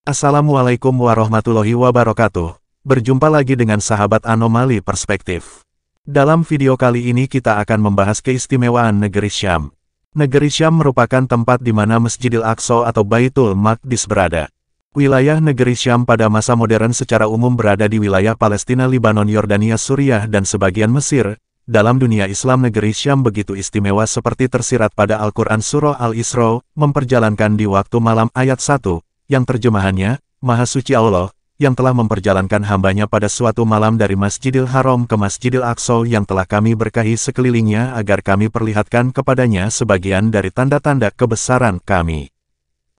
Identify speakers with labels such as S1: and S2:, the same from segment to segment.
S1: Assalamualaikum warahmatullahi wabarakatuh. Berjumpa lagi dengan sahabat Anomali Perspektif. Dalam video kali ini kita akan membahas keistimewaan negeri Syam. Negeri Syam merupakan tempat di mana Masjidil Aqsa atau Baitul Maqdis berada. Wilayah negeri Syam pada masa modern secara umum berada di wilayah Palestina, Libanon, Yordania, Suriah, dan sebagian Mesir. Dalam dunia Islam, negeri Syam begitu istimewa seperti tersirat pada Al-Quran Surah Al-Isra, memperjalankan di waktu malam ayat 1, yang terjemahannya, Maha Suci Allah, yang telah memperjalankan hambanya pada suatu malam dari Masjidil Haram ke Masjidil Aqsa yang telah kami berkahi sekelilingnya agar kami perlihatkan kepadanya sebagian dari tanda-tanda kebesaran kami.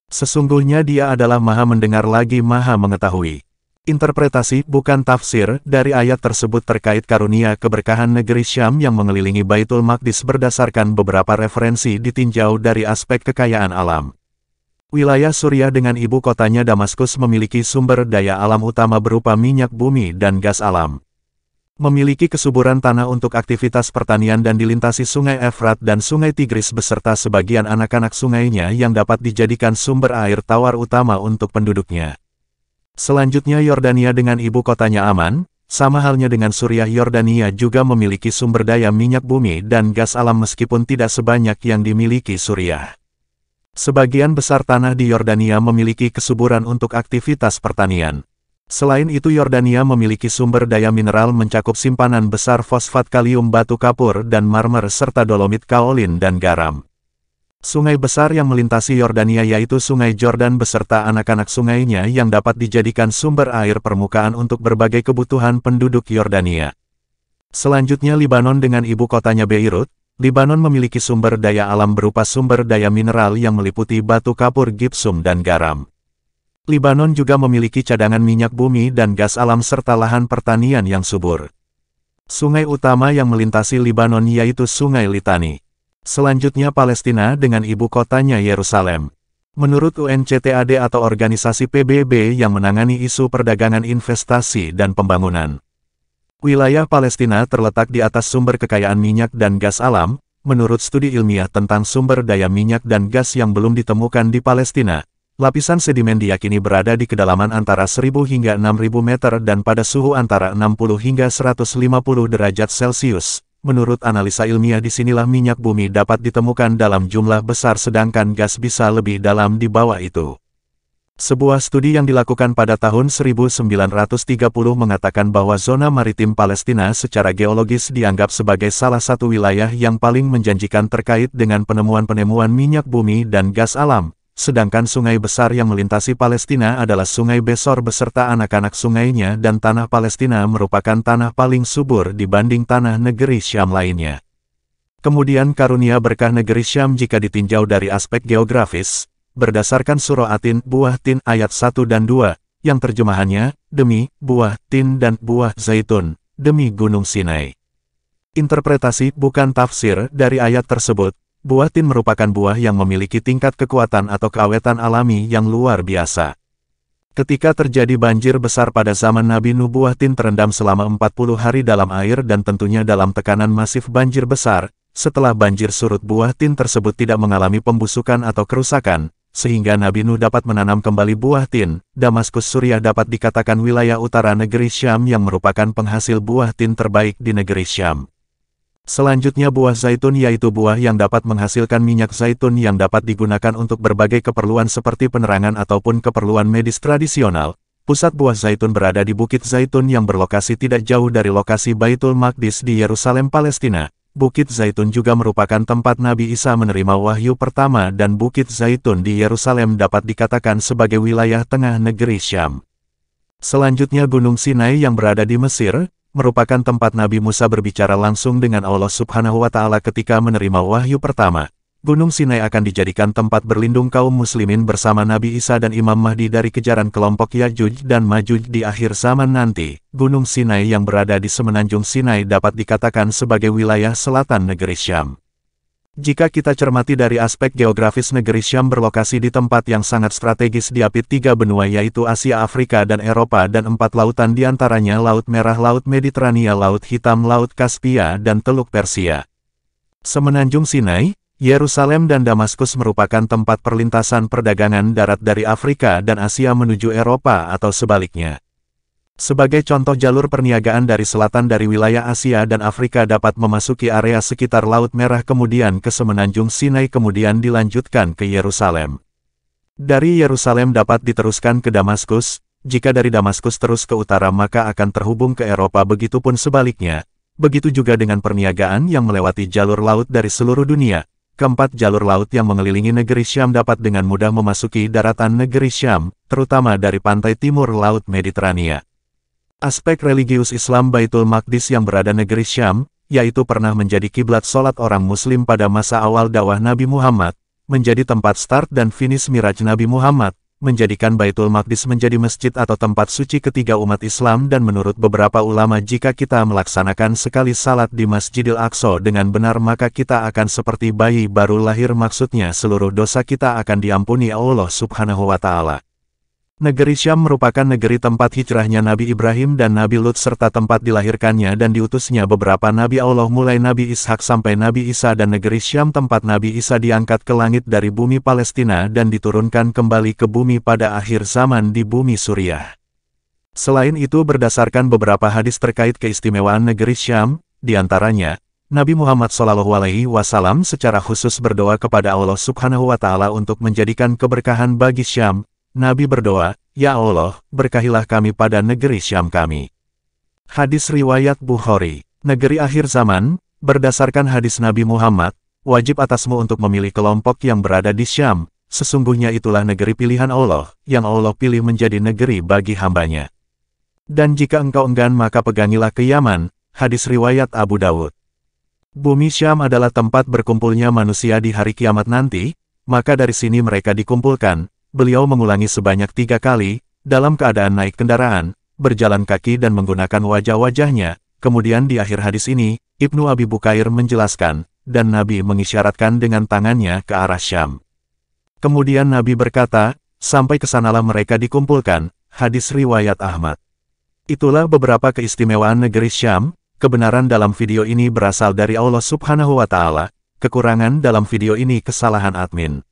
S1: Sesungguhnya Dia adalah Maha mendengar lagi Maha mengetahui. Interpretasi, bukan tafsir, dari ayat tersebut terkait karunia keberkahan negeri Syam yang mengelilingi Baitul Maqdis berdasarkan beberapa referensi ditinjau dari aspek kekayaan alam. Wilayah Suriah dengan ibu kotanya Damaskus memiliki sumber daya alam utama berupa minyak bumi dan gas alam. Memiliki kesuburan tanah untuk aktivitas pertanian dan dilintasi Sungai Efrat dan Sungai Tigris beserta sebagian anak-anak sungainya yang dapat dijadikan sumber air tawar utama untuk penduduknya. Selanjutnya Yordania dengan ibu kotanya Amman, sama halnya dengan Suriah, Yordania juga memiliki sumber daya minyak bumi dan gas alam meskipun tidak sebanyak yang dimiliki Suriah. Sebagian besar tanah di Yordania memiliki kesuburan untuk aktivitas pertanian. Selain itu Yordania memiliki sumber daya mineral mencakup simpanan besar fosfat kalium, batu kapur dan marmer serta dolomit, kaolin dan garam. Sungai besar yang melintasi Yordania yaitu Sungai Jordan beserta anak-anak sungainya yang dapat dijadikan sumber air permukaan untuk berbagai kebutuhan penduduk Yordania. Selanjutnya Libanon dengan ibu kotanya Beirut. Libanon memiliki sumber daya alam berupa sumber daya mineral yang meliputi batu kapur, gipsum dan garam. Libanon juga memiliki cadangan minyak bumi dan gas alam serta lahan pertanian yang subur. Sungai utama yang melintasi Libanon yaitu Sungai Litani. Selanjutnya Palestina dengan ibu kotanya Yerusalem. Menurut UNCTAD atau organisasi PBB yang menangani isu perdagangan, investasi dan pembangunan, wilayah Palestina terletak di atas sumber kekayaan minyak dan gas alam. Menurut studi ilmiah tentang sumber daya minyak dan gas yang belum ditemukan di Palestina, lapisan sedimen diyakini berada di kedalaman antara 1000 hingga 6000 meter dan pada suhu antara 60 hingga 150 derajat Celcius. Menurut analisa ilmiah disinilah minyak bumi dapat ditemukan dalam jumlah besar sedangkan gas bisa lebih dalam di bawah itu. Sebuah studi yang dilakukan pada tahun 1930 mengatakan bahwa zona maritim Palestina secara geologis dianggap sebagai salah satu wilayah yang paling menjanjikan terkait dengan penemuan-penemuan minyak bumi dan gas alam, sedangkan sungai besar yang melintasi Palestina adalah Sungai Besor beserta anak-anak sungainya dan tanah Palestina merupakan tanah paling subur dibanding tanah negeri Syam lainnya. Kemudian karunia berkah negeri Syam jika ditinjau dari aspek geografis, berdasarkan surah At-Tin, buah tin ayat 1 dan 2, yang terjemahannya, demi buah tin dan buah zaitun, demi Gunung Sinai. Interpretasi, bukan tafsir, dari ayat tersebut, buah tin merupakan buah yang memiliki tingkat kekuatan atau keawetan alami yang luar biasa. Ketika terjadi banjir besar pada zaman Nabi Nuh, buah tin terendam selama 40 hari dalam air dan tentunya dalam tekanan masif banjir besar. Setelah banjir surut, buah tin tersebut tidak mengalami pembusukan atau kerusakan, sehingga Nabi Nuh dapat menanam kembali buah tin. Damaskus, Suriah dapat dikatakan wilayah utara negeri Syam yang merupakan penghasil buah tin terbaik di negeri Syam. Selanjutnya buah zaitun yaitu buah yang dapat menghasilkan minyak zaitun yang dapat digunakan untuk berbagai keperluan seperti penerangan ataupun keperluan medis tradisional. Pusat buah zaitun berada di Bukit Zaitun yang berlokasi tidak jauh dari lokasi Baitul Maqdis di Yerusalem, Palestina. Bukit Zaitun juga merupakan tempat Nabi Isa menerima wahyu pertama dan Bukit Zaitun di Yerusalem dapat dikatakan sebagai wilayah tengah negeri Syam. Selanjutnya Gunung Sinai yang berada di Mesir, merupakan tempat Nabi Musa berbicara langsung dengan Allah Subhanahu wa Ta'ala ketika menerima wahyu pertama. Gunung Sinai akan dijadikan tempat berlindung kaum muslimin bersama Nabi Isa dan Imam Mahdi dari kejaran kelompok Ya'juj dan Ma'juj di akhir zaman nanti. Gunung Sinai yang berada di semenanjung Sinai dapat dikatakan sebagai wilayah selatan negeri Syam. Jika kita cermati dari aspek geografis, negeri Syam berlokasi di tempat yang sangat strategis di apit 3 benua yaitu Asia, Afrika dan Eropa dan 4 lautan diantaranya Laut Merah, Laut Mediterania, Laut Hitam, Laut Kaspia dan Teluk Persia. Semenanjung Sinai, Yerusalem dan Damaskus merupakan tempat perlintasan perdagangan darat dari Afrika dan Asia menuju Eropa atau sebaliknya. Sebagai contoh, jalur perniagaan dari selatan dari wilayah Asia dan Afrika dapat memasuki area sekitar Laut Merah kemudian ke Semenanjung Sinai kemudian dilanjutkan ke Yerusalem. Dari Yerusalem dapat diteruskan ke Damaskus, jika dari Damaskus terus ke utara maka akan terhubung ke Eropa, begitupun sebaliknya. Begitu juga dengan perniagaan yang melewati jalur laut dari seluruh dunia. Keempat, jalur laut yang mengelilingi negeri Syam dapat dengan mudah memasuki daratan negeri Syam, terutama dari pantai timur Laut Mediterania. Aspek religius Islam, Baitul Maqdis yang berada negeri Syam, yaitu pernah menjadi kiblat sholat orang Muslim pada masa awal dakwah Nabi Muhammad, menjadi tempat start dan finish Miraj Nabi Muhammad, menjadikan Baitul Maqdis menjadi masjid atau tempat suci ketiga umat Islam, dan menurut beberapa ulama jika kita melaksanakan sekali salat di Masjidil Aqsa dengan benar maka kita akan seperti bayi baru lahir, maksudnya seluruh dosa kita akan diampuni Allah Subhanahu wa Ta'ala. Negeri Syam merupakan negeri tempat hijrahnya Nabi Ibrahim dan Nabi Lut serta tempat dilahirkannya dan diutusnya beberapa Nabi Allah mulai Nabi Ishak sampai Nabi Isa, dan negeri Syam tempat Nabi Isa diangkat ke langit dari bumi Palestina dan diturunkan kembali ke bumi pada akhir zaman di bumi Suriah. Selain itu, berdasarkan beberapa hadis terkait keistimewaan negeri Syam, diantaranya, Nabi Muhammad SAW secara khusus berdoa kepada Allah Subhanahu wa Ta'ala untuk menjadikan keberkahan bagi Syam. Nabi berdoa, "Ya Allah, berkahilah kami pada negeri Syam kami." Hadis riwayat Bukhari. Negeri akhir zaman, berdasarkan hadis Nabi Muhammad, wajib atasmu untuk memilih kelompok yang berada di Syam, sesungguhnya itulah negeri pilihan Allah, yang Allah pilih menjadi negeri bagi hambanya. Dan jika engkau enggan maka pegangilah ke Yaman, hadis riwayat Abu Dawud. Bumi Syam adalah tempat berkumpulnya manusia di hari kiamat nanti, maka dari sini mereka dikumpulkan. Beliau mengulangi sebanyak 3 kali, dalam keadaan naik kendaraan, berjalan kaki dan menggunakan wajah-wajahnya. Kemudian di akhir hadis ini, Ibnu Abi Bukair menjelaskan, dan Nabi mengisyaratkan dengan tangannya ke arah Syam. Kemudian Nabi berkata, sampai kesanalah mereka dikumpulkan, hadis riwayat Ahmad. Itulah beberapa keistimewaan negeri Syam. Kebenaran dalam video ini berasal dari Allah Subhanahu wa Ta'ala, kekurangan dalam video ini kesalahan admin.